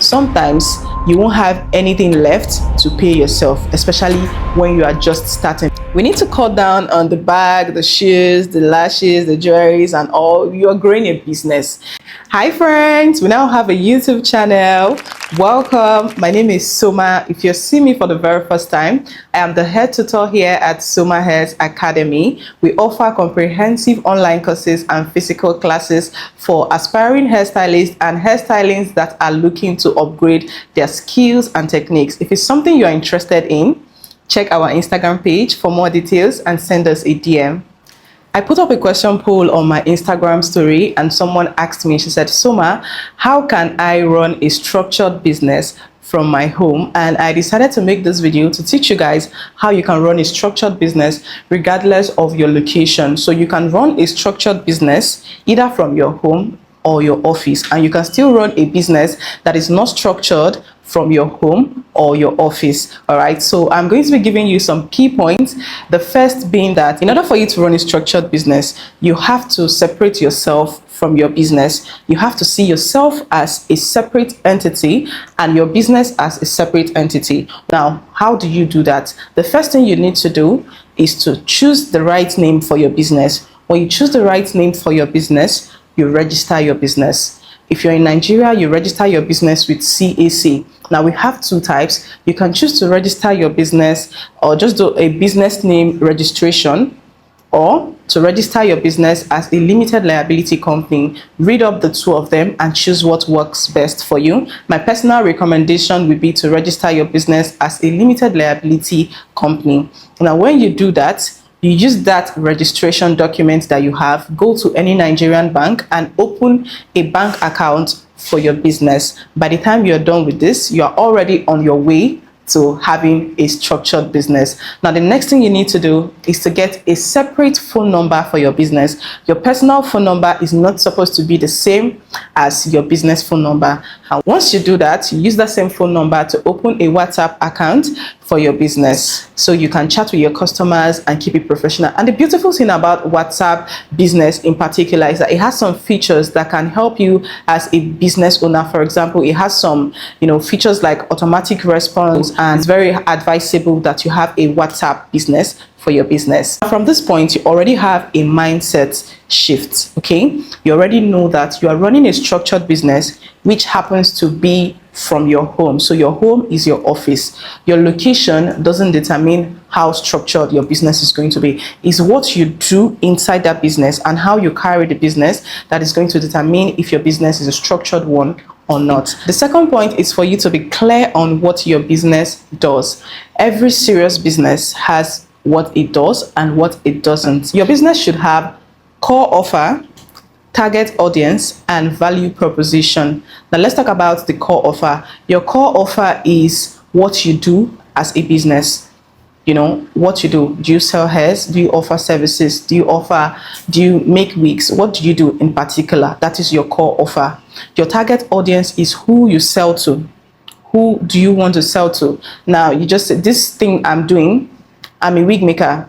sometimes you won't have anything left to pay yourself, especially when you are just starting. We need to cut down on the bag, the shoes, the lashes, the jewelries, and all. You are growing a business. Hi friends, we now have a YouTube channel. Welcome. My name is Soma. If you're seeing me for the very first time, I am the head tutor here at Soma Hairs Academy. We offer comprehensive online courses and physical classes for aspiring hairstylists and hairstylists that are looking to upgrade their skills and techniques. If it's something you're interested in, check our Instagram page for more details and send us a DM. I put up a question poll on my Instagram story and someone asked me, she said, Soma, how can I run a structured business from my home? And I decided to make this video to teach you guys how you can run a structured business regardless of your location. So you can run a structured business either from your home or your office, and you can still run a business that is not structured from your home or your office. All right, so I'm going to be giving you some key points. The first being that in order for you to run a structured business, you have to separate yourself from your business. You have to see yourself as a separate entity and your business as a separate entity. Now, how do you do that? The first thing you need to do is to choose the right name for your business. When you choose the right name for your business, you register your business. If you're in Nigeria, you register your business with CAC. Now we have two types. You can choose to register your business or just do a business name registration, or to register your business as a limited liability company. Read up the two of them and choose what works best for you. My personal recommendation would be to register your business as a limited liability company. Now when you do that, you use that registration document that you have, go to any Nigerian bank and open a bank account for your business. By the time you're done with this, you're already on your way to having a structured business. Now, the next thing you need to do is to get a separate phone number for your business. Your personal phone number is not supposed to be the same as your business phone number. And once you do that, you use that same phone number to open a WhatsApp account for your business, so you can chat with your customers and keep it professional. And the beautiful thing about WhatsApp business in particular is that it has some features that can help you as a business owner. For example, it has some features like automatic response, and it's very advisable that you have a WhatsApp business for your business. From this point, you already have a mindset shift. Okay, you already know that you are running a structured business which happens to be from your home. So your home is your office. Your location doesn't determine how structured your business is going to be. It's what you do inside that business and how you carry the business that is going to determine if your business is a structured one or not. The second point is for you to be clear on what your business does. Every serious business has what it does and what it doesn't. Your business should have core offer, target audience, and value proposition. Now let's talk about the core offer. Your core offer is what you do as a business. What you do. Do you sell hairs? Do you offer services? Do you make wigs? What do you do in particular? That is your core offer. Your target audience is who you sell to. Who do you want to sell to? Now you just said, this thing I'm doing, I'm a wig maker.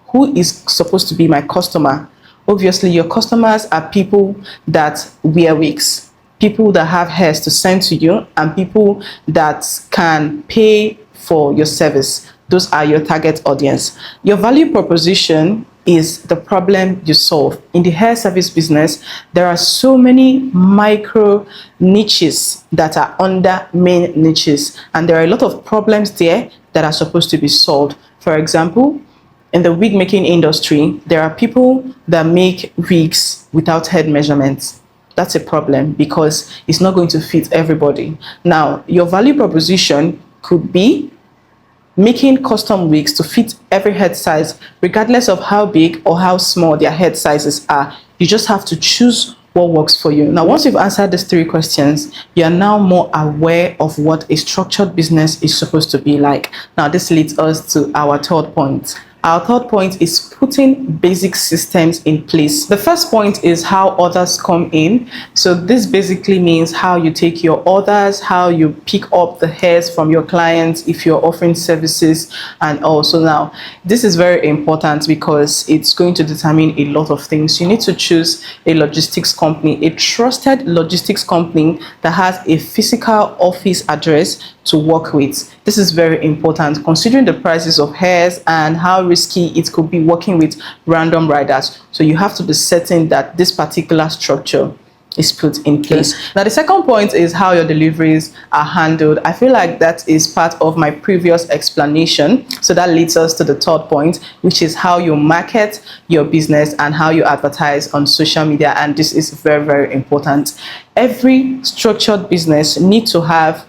Who is supposed to be my customer? Obviously, your customers are people that wear wigs, people that have hairs to send to you, and people that can pay for your service. Those are your target audience. Your value proposition is the problem you solve. In the hair service business, there are so many micro niches that are under main niches, and there are a lot of problems there that are supposed to be solved. For example, in the wig making industry, there are people that make wigs without head measurements. That's a problem because it's not going to fit everybody. Now, your value proposition could be making custom wigs to fit every head size, regardless of how big or how small their head sizes are. You just have to choose what works for you. Now, once you've answered these three questions, you are now more aware of what a structured business is supposed to be like. Now, this leads us to our third point. Our third point is putting basic systems in place. The first point is how orders come in. So this basically means how you take your orders, how you pick up the hairs from your clients if you're offering services. And also now, this is very important because it's going to determine a lot of things. You need to choose a logistics company, a trusted logistics company that has a physical office address to work with. This is very important considering the prices of hairs and how risky it could be working with random riders. So you have to be certain that this particular structure is put in place. Now the second point is how your deliveries are handled. I feel like that is part of my previous explanation, so that leads us to the third point, which is how you market your business and how you advertise on social media. And this is very, very important. Every structured business needs to have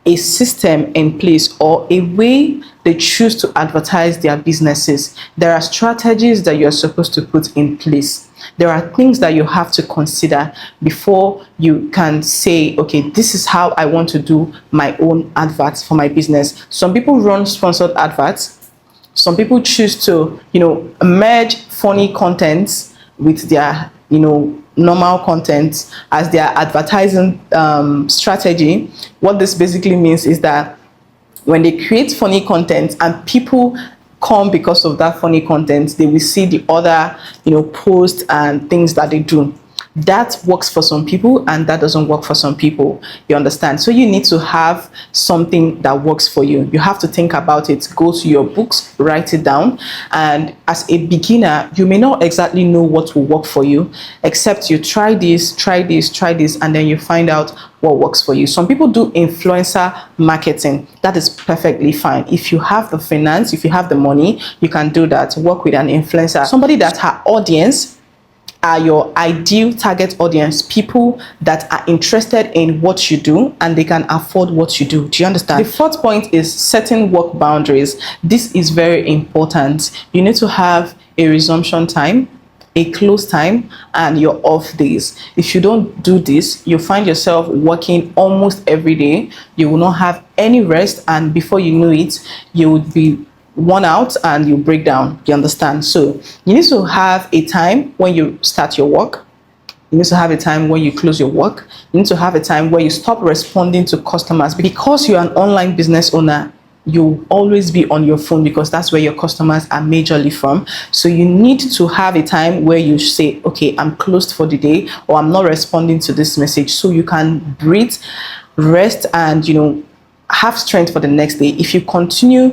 a system in place or a way they choose to advertise their businesses. There are strategies that you're supposed to put in place. There are things that you have to consider before you can say, okay, this is how I want to do my own adverts for my business. Some people run sponsored adverts. Some people choose to, merge funny content with their, normal content as their advertising strategy. What this basically means is that when they create funny content and people come because of that funny content, they will see the other posts and things that they do. That works for some people and that doesn't work for some people. You understand? So you need to have something that works for you. You have to think about it. Go to your books, write it down. And as a beginner, you may not exactly know what will work for you, except you try this, and then you find out what works for you. Some people do influencer marketing. That is perfectly fine. If you have the finance, if you have the money, you can do that. Work with an influencer, somebody that her audience are your ideal target audience, people that are interested in what you do and they can afford what you do. Do you understand? The fourth point is setting work boundaries. This is very important. You need to have a resumption time, a close time, and your off days. If you don't do this, you find yourself working almost every day. You will not have any rest, and before you know it, you would be worn out and you break down. You understand? So you need to have a time when you start your work. You need to have a time when you close your work. You need to have a time where you stop responding to customers. Because you're an online business owner, you always be on your phone because that's where your customers are majorly from. So you need to have a time where you say, okay, I'm closed for the day, or I'm not responding to this message, so you can breathe, rest, and have strength for the next day. If you continue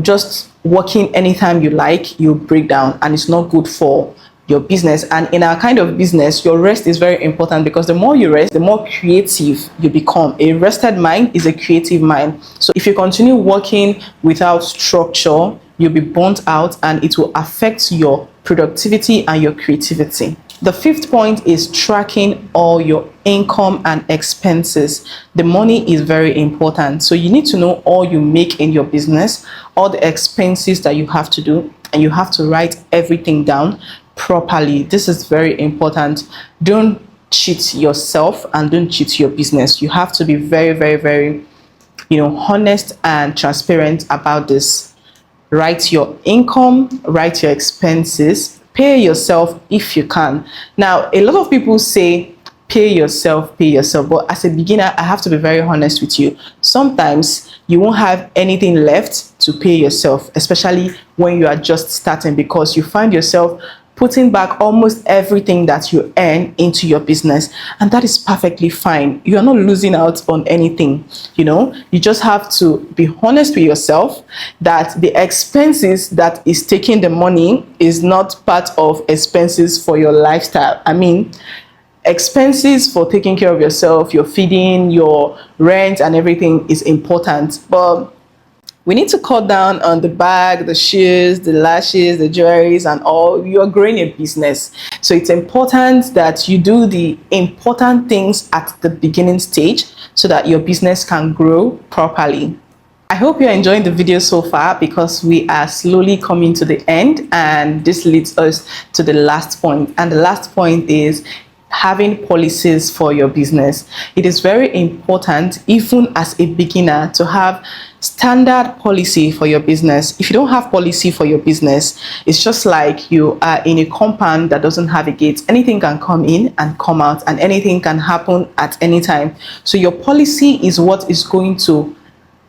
just working anytime you like, you break down, and it's not good for your business. And in our kind of business, your rest is very important because the more you rest, the more creative you become. A rested mind is a creative mind. So if you continue working without structure, you'll be burnt out and it will affect your productivity and your creativity. The fifth point is tracking all your income and expenses. The money is very important. So you need to know all you make in your business, all the expenses that you have to do, and you have to write everything down properly. This is very important. Don't cheat yourself and don't cheat your business. You have to be very, very, very, honest and transparent about this. Write your income, write your expenses, pay yourself if you can. Now, a lot of people say, pay yourself. But as a beginner, I have to be very honest with you. Sometimes you won't have anything left to pay yourself, especially when you are just starting, because you find yourself putting back almost everything that you earn into your business, and that is perfectly fine. You are not losing out on anything. You just have to be honest with yourself that the expenses that is taking the money is not part of expenses for your lifestyle. I mean, expenses for taking care of yourself, your feeding, your rent and everything is important, but we need to cut down on the bag, the shoes, the lashes, the jewelries and all. You're growing a business. So it's important that you do the important things at the beginning stage so that your business can grow properly. I hope you're enjoying the video so far because we are slowly coming to the end, and this leads us to the last point. And the last point is having policies for your business. It is very important, even as a beginner, to have standard policy for your business. If you don't have policy for your business, it's just like you are in a compound that doesn't have a gate. Anything can come in and come out, and anything can happen at any time. So your policy is what is going to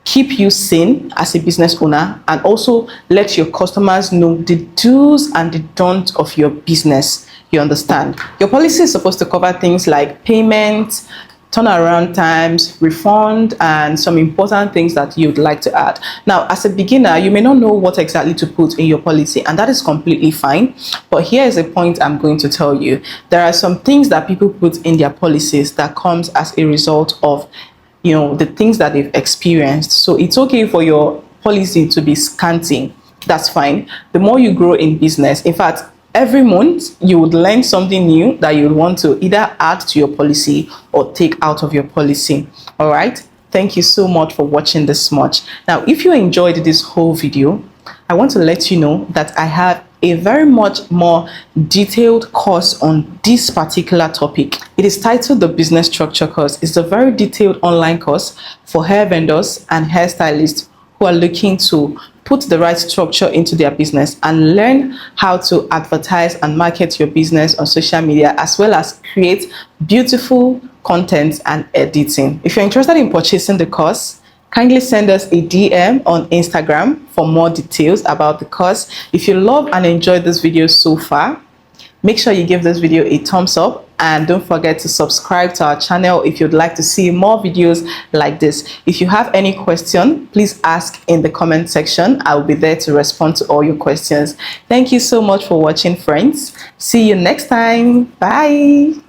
keep you sane as a business owner, and also let your customers know the do's and the don'ts of your business. You understand? Your policy is supposed to cover things like payment, turnaround times, refund, and some important things that you'd like to add. Now, as a beginner, you may not know what exactly to put in your policy, and that is completely fine. But here is a point I'm going to tell you. There are some things that people put in their policies that comes as a result of the things that they've experienced. So it's okay for your policy to be scanty. That's fine. The more you grow in business, in fact, every month you would learn something new that you would want to either add to your policy or take out of your policy. All right. Thank you so much for watching this much. Now, if you enjoyed this whole video, I want to let you know that I have a very much more detailed course on this particular topic. It is titled the Business Structure Course. It's a very detailed online course for hair vendors and hairstylists who are looking to put the right structure into their business and learn how to advertise and market your business on social media, as well as create beautiful content and editing. If you're interested in purchasing the course, kindly send us a DM on Instagram for more details about the course. If you love and enjoyed this video so far, make sure you give this video a thumbs up, and don't forget to subscribe to our channel if you'd like to see more videos like this. If you have any question, please ask in the comment section. I'll be there to respond to all your questions. Thank you so much for watching, friends. See you next time. Bye.